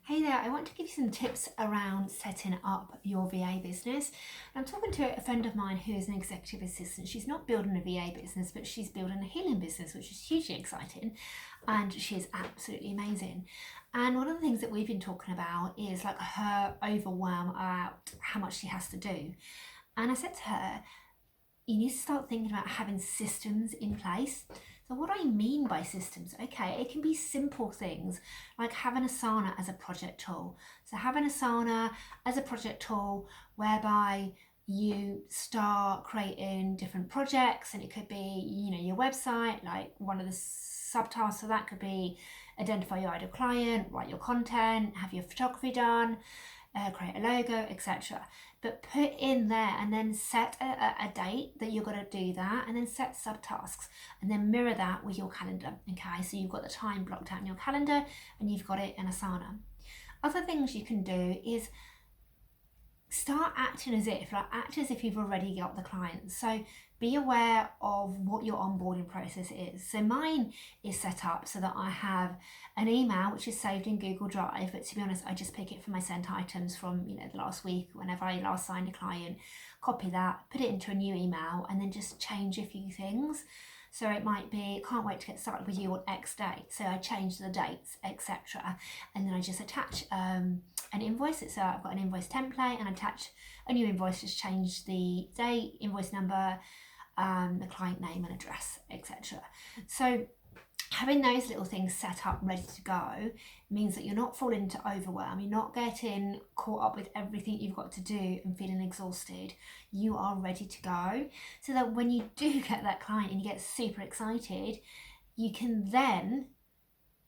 Hey there, I want to give you some tips around setting up your VA business. I'm talking to a friend of mine who is an executive assistant. She's not building a VA business, but she's building a healing business, which is hugely exciting. And she is absolutely amazing. And one of the things that we've been talking about is like her overwhelm about how much she has to do. And I said to her, you need to start thinking about having systems in place. So what I mean by systems, okay, it can be simple things like having Asana as a project tool. So having Asana as a project tool whereby you start creating different projects, and it could be, your website, like one of the subtasks of that could be identify your ideal client, write your content, have your photography done, create a logo, etc. But put in there and then set a date that you're going to do that, and then set subtasks and then mirror that with your calendar. Okay, so you've got the time blocked out in your calendar and you've got it in Asana. Other things you can do is start acting as if, act as if you've already got the clients. So be aware of what your onboarding process is. So mine is set up so that I have an email which is saved in Google Drive, but to be honest, I just pick it from my sent items from the last week, whenever I last signed a client, copy that, put it into a new email, and then just change a few things. So it might be, can't wait to get started with you on X date. So I change the dates, etc. And then I just attach an invoice. So I've got an invoice template and attach a new invoice, just change the date, invoice number, the client name and address, etc. So having those little things set up ready to go means that you're not falling into overwhelm, you're not getting caught up with everything you've got to do and feeling exhausted. You are ready to go, so that when you do get that client and you get super excited, you can then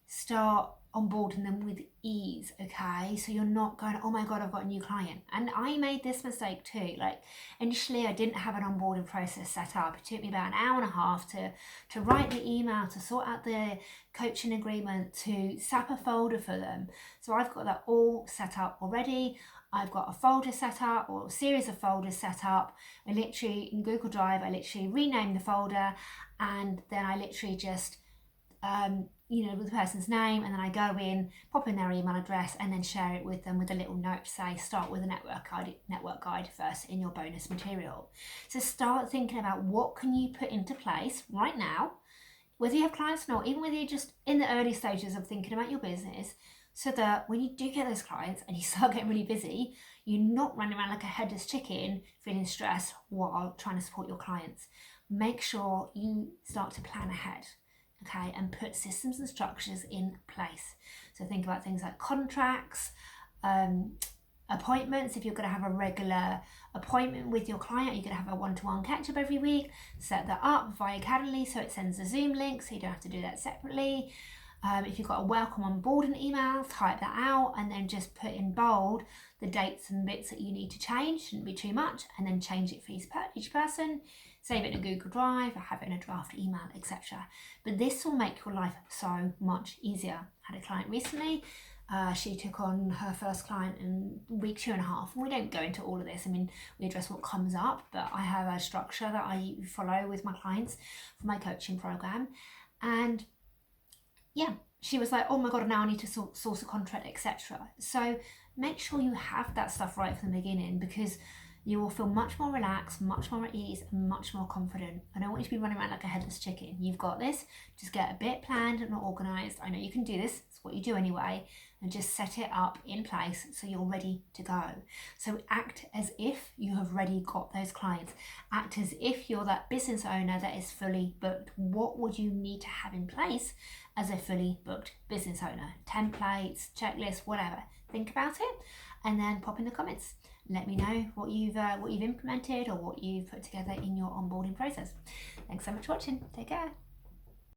start onboarding them with ease. Okay, so you're not going, oh my god, I've got a new client. And I made this mistake too. Like, initially I didn't have an onboarding process set up. It took me about an hour and a half to write the email, to sort out the coaching agreement, to set up a folder for them. So I've got that all set up already. I've got a folder set up, or a series of folders set up. I literally, in Google Drive, I literally rename the folder, and then I literally just with the person's name, and then I go in, pop in their email address, and then share it with them with a little note to say, start with a network guide first in your bonus material. So start thinking about what can you put into place right now, whether you have clients or not, even whether you're just in the early stages of thinking about your business, so that when you do get those clients and you start getting really busy, you're not running around like a headless chicken feeling stressed while trying to support your clients. Make sure you start to plan ahead. Okay, and put systems and structures in place. So think about things like contracts, appointments. If you're going to have a regular appointment with your client, you're going to have a one-to-one catch-up every week, set that up via Calendly so it sends a Zoom link, so you don't have to do that separately. If you've got a welcome onboarding email, type that out and then just put in bold the dates and bits that you need to change. Shouldn't be too much, and then change it for each person. Save it in a Google Drive or have it in a draft email, etc. But this will make your life so much easier. I had a client recently. She took on her first client in week 2.5. And we don't go into all of this. I mean, we address what comes up, but I have a structure that I follow with my clients for my coaching program. And yeah, she was like, oh my god, now I need to source a contract, etc. So make sure you have that stuff right from the beginning, because you will feel much more relaxed, much more at ease, and much more confident. I don't want you to be running around like a headless chicken. You've got this. Just get a bit planned and organised. I know you can do this. It's what you do anyway. And just set it up in place so you're ready to go. So act as if you have already got those clients. Act as if you're that business owner that is fully booked. What would you need to have in place as a fully booked business owner? Templates, checklists, whatever. Think about it and then pop in the comments. Let me know what you've implemented or what you've put together in your onboarding process. Thanks so much for watching. Take care.